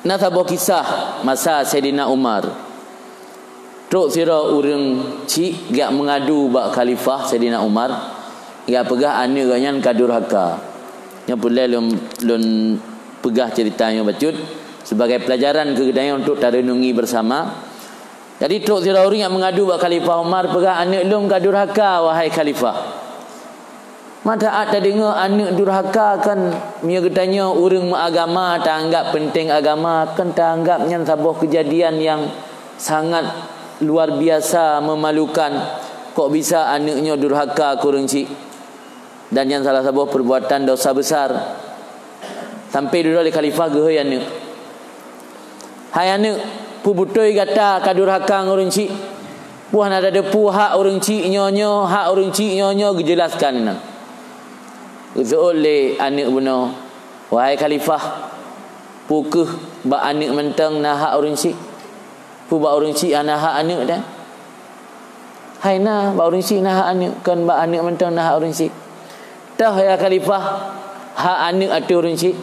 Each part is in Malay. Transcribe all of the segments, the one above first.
Nasabah kisah masa Saidina Umar. Truk sira urang cik gak mengadu bak khalifah Saidina Umar. Gak pegah ane ganyan kadurhaka. Yang pulai lun pegah ceritanya bacut sebagai pelajaran kedaya untuk tarenungi bersama. Jadi truk sira urang yang mengadu bak khalifah Umar pegah ane lum kadurhaka wahai khalifah. Mata ada dengar anak durhaka kan punya getanya orang agama tak anggap penting agama kan tak anggapnya sebuah kejadian yang sangat luar biasa memalukan. Kok bisa anaknya durhaka kurang cik, dan yang salah sebuah perbuatan dosa besar. Sampai dulu oleh khalifah ge hai anak, hai anak pu butoi kata kadurhaka orang cik, puah ada depu hak orang cik nyonyo, hak orang cik nyonyo dijelaskan nak. Oleh anak benar, wahai khalifah, pukeh bak anak mentang nah hak orang cik, pu bak orang cik ana hak anak dah. Hai nah bak orang cik nah hak anak, kan bak anak mentang nah hak orang cik. Dah ya khalifah, hak anak atu orang cik.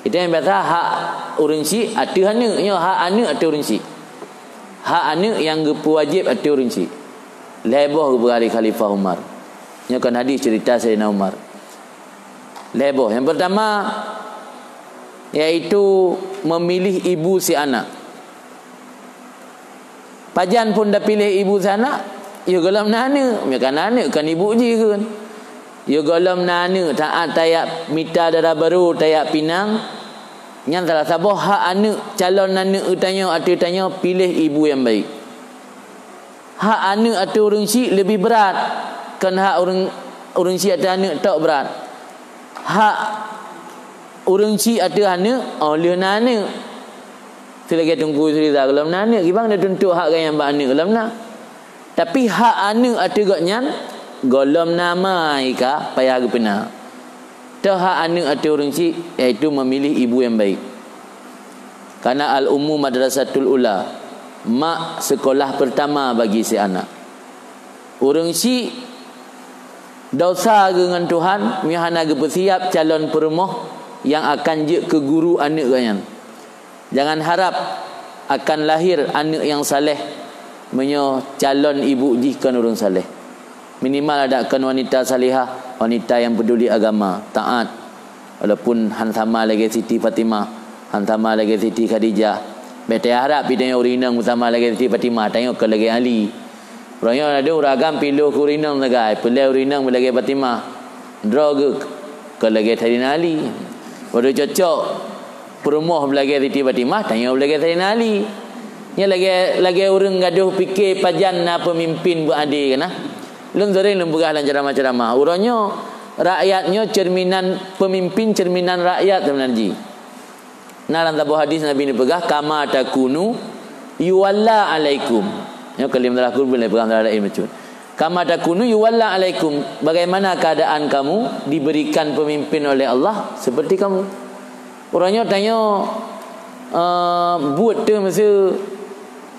Itu yang biasa hak orang cik atu anaknya, hak anak atu orang cik. Hak anak yang wajib atu orang cik. Leboh berari khalifah Umar. Nya kan hadis cerita Sayyidina Umar. Leboh. Yang pertama yaitu memilih ibu si anak. Pajan pun dah pilih ibu si anak, ya galam nana, kan anak kan ibu je kan. Ya galam nana taat tayak mita darah baru tayak pinang. Yang salah sabah hak anak calon anak utanya atu tanya pilih ibu yang baik. Hak anak atu orang si lebih berat, kan hak orang si atu anak tak berat. Hak orang cik ada anak oleh anak selagi tunggu cerita dalam anak gimana dia tentu hak yang anak dalam nak, tapi hak anak ada gaknya golom nama ika payah gepena dah hak anak ada orang cik iaitu memilih ibu yang baik. Karena al-ummu madrasatul ula, mak sekolah pertama bagi si anak. Orang cik dosa dengan Tuhan mihana ge bersiap calon perumah yang akan je ke guru anak ganyan. Jangan harap akan lahir anak yang saleh menyo calon ibu jihkan orang saleh. Minimal adakan wanita salihah, wanita yang peduli agama, taat. Walaupun hantama lagi Siti Fatimah, hantama lagi Siti Khadijah. Beta harap bidanya urinang utama lagi Siti Fatimah, tengok ke lagi Ali. Orangnya ada uragam piluh kurinang nagai, pilih urinang belagi Fatimah. Drog ke lagi Sayyidina Ali. Baru cocok perumah belagi Siti Fatimah, tanya belagi Sayyidina Ali. Nya lagi orang gaduh fikir pajan na pemimpin beradil kan ah. Lun sering lembugah dan ceramah-ceramah. Orangnya rakyatnya cerminan pemimpin, cerminan rakyat sebenarnya. Nah dalam sebuah hadis Nabi ni pegah kama takunu yuwalla alaikum. Ya kalim dalam Al-Quran boleh pegang dalam ilmu macam. Kama takunu yuwalla alaikum. Bagaimana keadaan kamu diberikan pemimpin oleh Allah seperti kamu. Orangnya tanya buat tu masa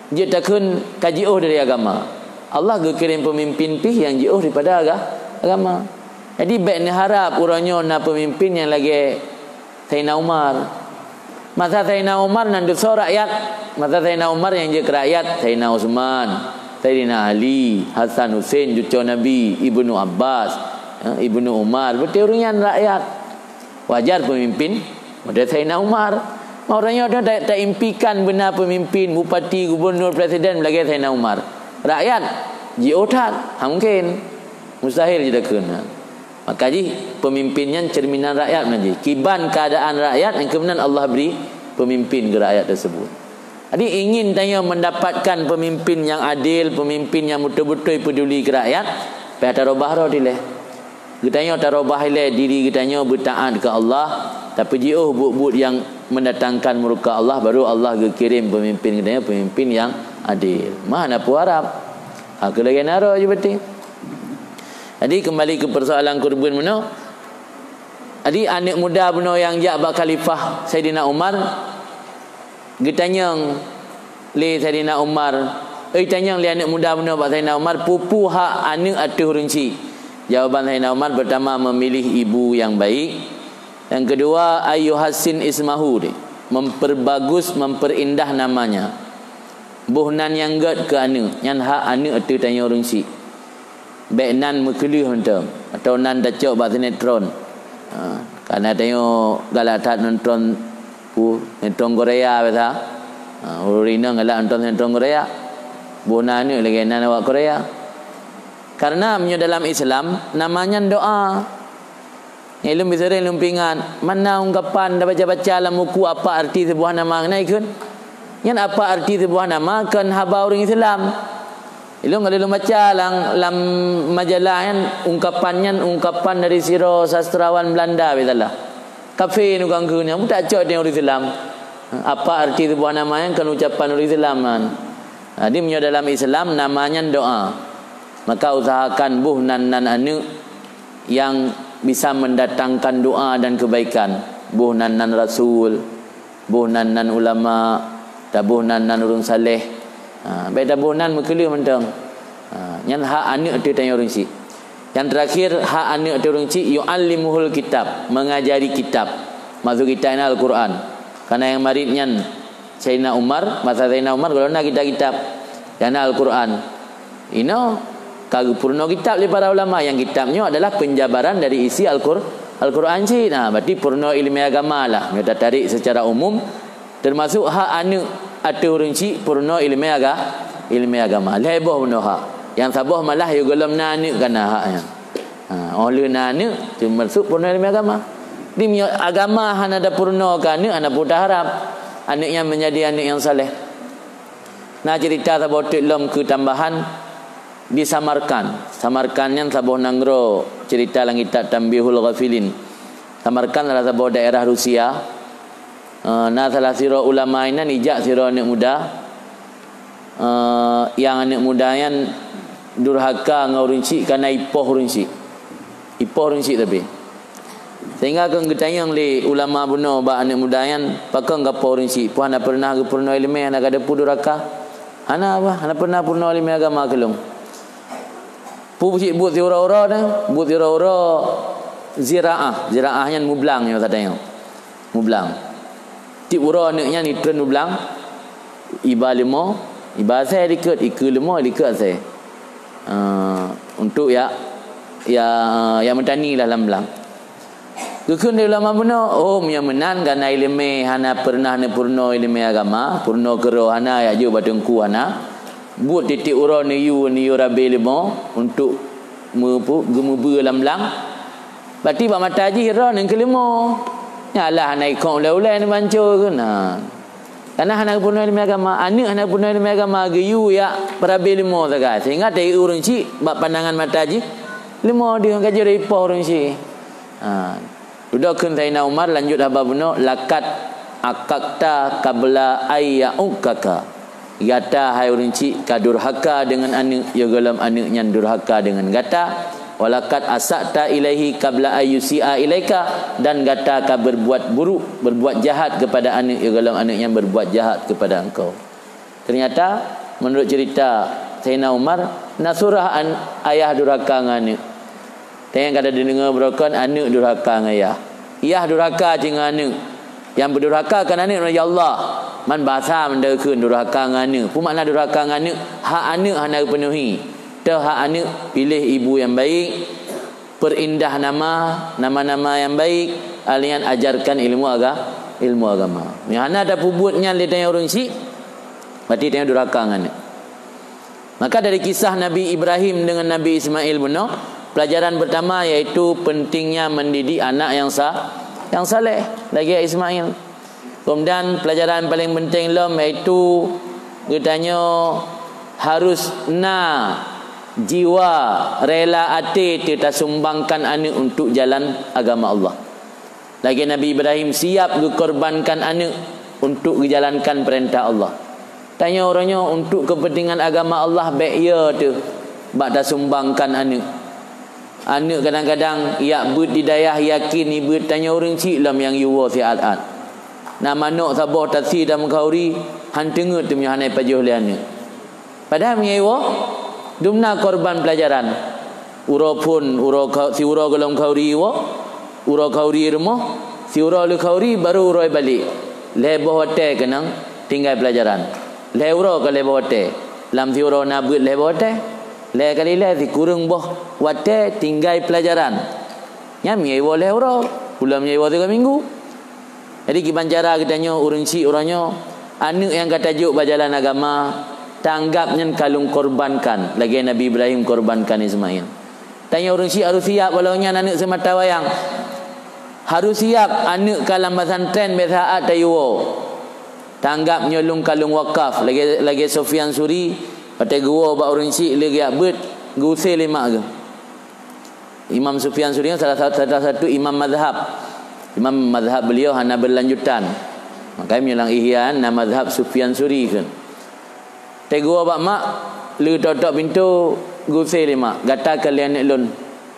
dia takun kajiuh dari agama. Allah kirim pemimpin pih yang jauh daripada agama. Jadi baik ni harap orangnya nak pemimpin yang lagi Sayyidina Umar. Masa Sayyidina Umar nandu rakyat, masa Sayyidina Umar yang je rakyat, Sayyidina Utsman, Sayyidina Ali, Hasan Hussein cucu Nabi, Ibnu Abbas, Ibnu Umar, betul orang rakyat. Wajar pemimpin pada Sayyidina Umar. Orangnya ada tak impikan benar pemimpin, bupati, gubernur, presiden lagi Sayyidina Umar. Rakyat jiotat, mungkin mustahil je dah kena. Maka pemimpinnya cerminan rakyat nanti. Kiban keadaan rakyat yang kemudian Allah beri pemimpin ke rakyat tersebut. Jadi ingin tanya mendapatkan pemimpin yang adil, pemimpin yang betul-betul peduli ke rakyat, pihak tarobah rodileh. Kitanya tarobah ile diri kitanya bertaat ke Allah, tapi jauh but-but yang mendatangkan murka Allah, baru Allah kirim pemimpin kitanya pemimpin yang adil. Mana pu harap? Aku lagi naro je betul. Jadi kembali ke persoalan kurban mana? Jadi anak muda benar yang jak khalifah Sayyidina Umar, getanya le Sayyidina Umar, tanya le anak muda benar bak Sayyidina Umar, pupu hak anak atuh runci. Jawaban Sayyidina Umar pertama memilih ibu yang baik. Yang kedua ayu hasin ismahu. memperbagus, memperindah namanya. Buhnan yang gad ke anu, yang hak anu itu tanya orang si. Baik nan mekeli hentam atau nan dacok bak sinetron. Karena tengok galatat nonton sinetron Korea biasa. Urina galak nonton sinetron Korea. Buhnan ni lagi nan awak Korea. Karena dalam Islam namanya doa. Ilmu besar ilmu pingan. Mana ungkapan dah baca-baca dalam buku apa arti sebuah nama kenai kan? Yang apa arti sebuah nama kan haba orang Islam. Ilmu kalau baca dalam majalah kan ungkapan dari siro sastrawan Belanda betalah. Kafe nu kangkunya pun tak cocok dengan orang Islam. Apa arti sebuah nama yang kan ucapan orang Islam kan? Jadi dalam Islam namanya doa. Maka usahakan buhnan nan anu yang bisa mendatangkan doa dan kebaikan. Buhnan nan rasul, buhnan nan ulama, buhnan nan urang saleh. Beda buhnan mekeli mentang. Yang hak anu itu tanya orang si. Yang terakhir hak anu itu orang si yu'allimuhul kitab, mengajari kitab. Masuk kita ini Al-Quran. Karena yang maridnya Sayyidina Umar, masa Sayyidina Umar kalau nak kitab yang Al-Quran. Ino kagu purno kitab oleh para ulama, yang kitabnya adalah penjabaran dari isi Al-Quran sih. Nah, berarti purno ilmu agama lah. Kita tarik secara umum termasuk hak anu atau orang si purno ilmu agama. Leboh benda hak. Yang sabah malah yo gelam nanu kana haknya. Oleh nanu termasuk purno ilmu agama. Di agama hana ada purno kana ana pudah harap anaknya menjadi anak yang saleh. Nah, cerita sabah lom ke tambahan di Samarkand yang sabuh nanggro cerita langit Tambihul Ghafilin. Samarkand adalah sabuh daerah Rusia. Nah, salah siro ulama ini nijak siro anak muda. Yang anak muda yang durhaka ngau rinci karena ipoh rinci tapi. Sehingga kan ketanya li ulama buno ba anak muda yang pakang gapo rinci. Puan ana pernah ke purno ilmu ana kada durhaka. Ana apa? Ana pernah purno ilmu agama kelong. Puji buat zira-ura dah, buat zira-ura ziraah yang mublang yang katanya. Mublang. Ti ura neknya ni tren mublang. Iba limo, iba saya diket, iku limo diket saya. Untuk ya mentani lah dalam belang. Kekun dia ulama benar. Yang menan karena ilmu hana pernah ne purno ilmu agama, purno kero hana ya jo batengku hana. Buat titik urang ni rabe limo untuk gemubu lam-lam. Berarti pak mata haji hira yang kelima. Yalah naik kong ulai-ulai ni mancur ke. Karena anak purna ilmu agama, anak purna ilmu agama geyu ya rabe limo saja. Sehingga dari urang si bab pandangan mata haji limo dia kaji dari poh urang si. Dudukkan Sayyidina Umar lanjut haba benar lakat akakta qabla ayyukaka. Gata hai rinci kadurhaka dengan anak ya galam anaknya durhaka dengan gata walakat asakta ilaihi qabla ayyusia ilaika, dan gata ka berbuat buruk, berbuat jahat kepada anak ya galam anaknya berbuat jahat kepada engkau. Ternyata menurut cerita Sayyidina Umar nasurah ayah durhaka dengan anak. Tengok kada dengar berokan anak durhaka dengan ayah. Ayah durhaka dengan anak. Yang berdurhaka kan anak ya Allah. Man bahasa mendekeun durhaka ngane. Pu makna durhaka ngane hak anak hana penuhi. Dah hak anak pilih ibu yang baik, perindah nama-nama yang baik, alian ajarkan ilmu agama. Yang hana ada pubutnya li tanya orang si. Berarti tanya durhaka ngane. Maka dari kisah Nabi Ibrahim dengan Nabi Ismail benar, pelajaran pertama iaitu pentingnya mendidik anak yang saleh lagi Ismail. Kemudian pelajaran paling penting iaitu katanya harus jiwa rela hati kita sumbangkan anak untuk jalan agama Allah. Lagi Nabi Ibrahim siap dikorbankan anak untuk menjalankan perintah Allah. Tanya orangnya untuk kepentingan agama Allah baik ya tu bak dah sumbangkan anak. Anak kadang-kadang ya berdidayah yakin ibu tanya orang cik lam yang yuwa siat-at. Nama nak sabah tasi dan mengkauri hantengut tu hanai pajuh lian. Padahal menyewa dumna korban pelajaran. Uro pun si uro golong kauri wa, uro kauri rumah, si uro lu kauri baru uro balik. lebo hotel kenang tinggal pelajaran. Leuro ke lebo hotel. Lam tiuro nabut lebo hotel. Le kali le di kurung boh hotel tinggal pelajaran. Nyami ewo leuro. Pulang ewo 3 minggu. Jadi kiban cara kitanya urang si orangnya anak yang kata juk berjalan agama tanggapnya kalung korbankan lagi Nabi Ibrahim korbankan Ismail. Tanya orang si harus siap walaunya anak semata wayang. Harus siap anak kalam pesantren besaat tayuwo. Tanggap nyolong kalung wakaf lagi Sufyan Suri patai gua ba orang si lagi abet guse 5 ke. Imam Sufyan Suri salah satu imam mazhab. Imam mazhab beliau hana berlanjutan. Makanya menyelang ihyan nama mazhab Sufyan Suri kan. Tegua bak mak lu totok pintu guse 5. Gata kalian lun.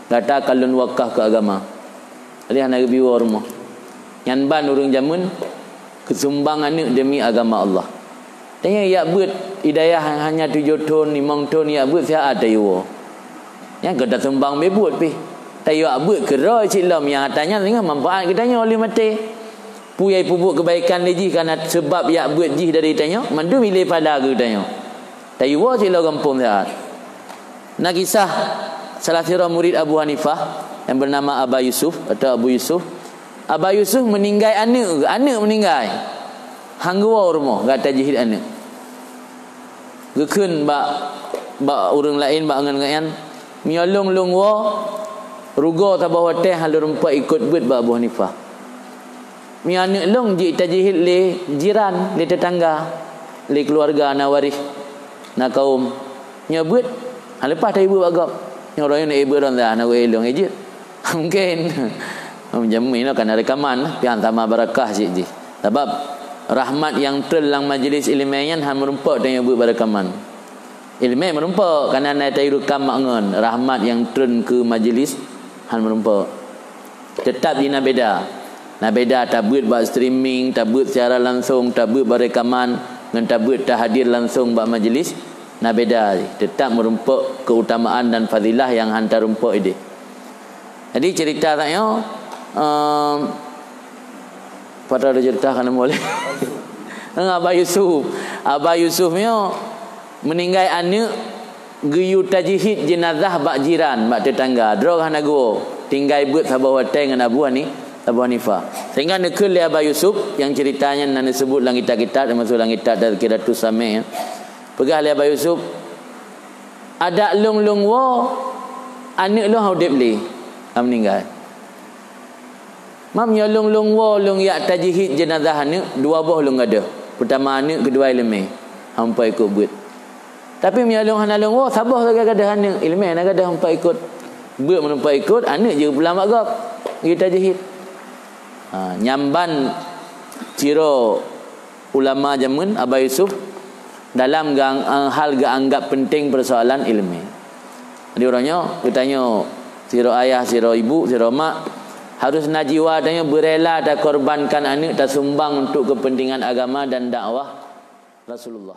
Gata kalun wakaf ke agama. Ali hana biwa rumah. Yan ban urang jamun kesumbangan ni demi agama Allah. Tanya ya buat hidayah hanya 7 tahun 5 tahun ya buat saya ada yo. Yang kita sumbang bebut pi. Tayo abut kera cilam yang katanya dengan manfaat kitanya oleh mati. Puyai pupuk kebaikan leji karena sebab ya buat jih dari tanya, mandu milih pada ke tanya. Tayo wa cila kampung saat. Nak kisah salah seorang murid Abu Hanifah yang bernama Aba Yusuf atau Abu Yusuf. Aba Yusuf meninggal anak meninggal. Hangwa rumah kata jihid anak. Gekeun ba urang lain ba angan-angan miolong longwa rugo tabah hotel halu rempak ikut bet ba Abu Hanifah. Mi anak long ji tajihid le jiran, le tetangga, le keluarga na waris, na kaum. Nyebut lepas tak ibu agak. Orang yang ibu orang dah nak elong ejit. Mungkin menjamin kan rekaman pian sama barakah ji. Sebab rahmat yang telang majlis ilmiah han merempak dan ibu barakaman. Ilmu merempak kerana nak tahu rekam mangan rahmat yang turun ke majlis han merempak. Tetap dina beda. Nah beda tabut buat streaming, tabut secara langsung, tabut berekaman, dengan tabut tak hadir langsung buat majlis. Nah beda, tetap merempak keutamaan dan fadilah yang hantar rempak ini. Jadi cerita tanya, pada ada cerita kan boleh. Abah Yusuf ni meninggal anak geyu tajihid jenazah bak jiran, bak tetangga. Drog hana go, tinggal but sabah hotel dengan Abu Hanifah. Sehingga nekul li Abah Yusuf yang ceritanya nan disebut dalam kitab-kitab termasuk dalam kitab Tazkiratus Sami' ya. Pegah li Abah Yusuf ada long wa anak lu haudib li meninggal. Mam ya long wa long ya tajihid jenazah anak dua boh long ada. Pertama anak, kedua ilmu. Hampa ikut buat. Tapi mi long hana long wa sabah lagi ada anak ilmu nak ada hampa ikut. Buat menumpa ikut anak je ulama gap. Kita tajihid. Nyamban ciro ulama zaman Abah Yusuf dalam hal anggap penting persoalan ilmu. Jadi orangnya bertanya ciro ayah, ciro ibu, ciro mak harus najiwa tanya berela tak korbankan anak tak sumbang untuk kepentingan agama dan dakwah Rasulullah.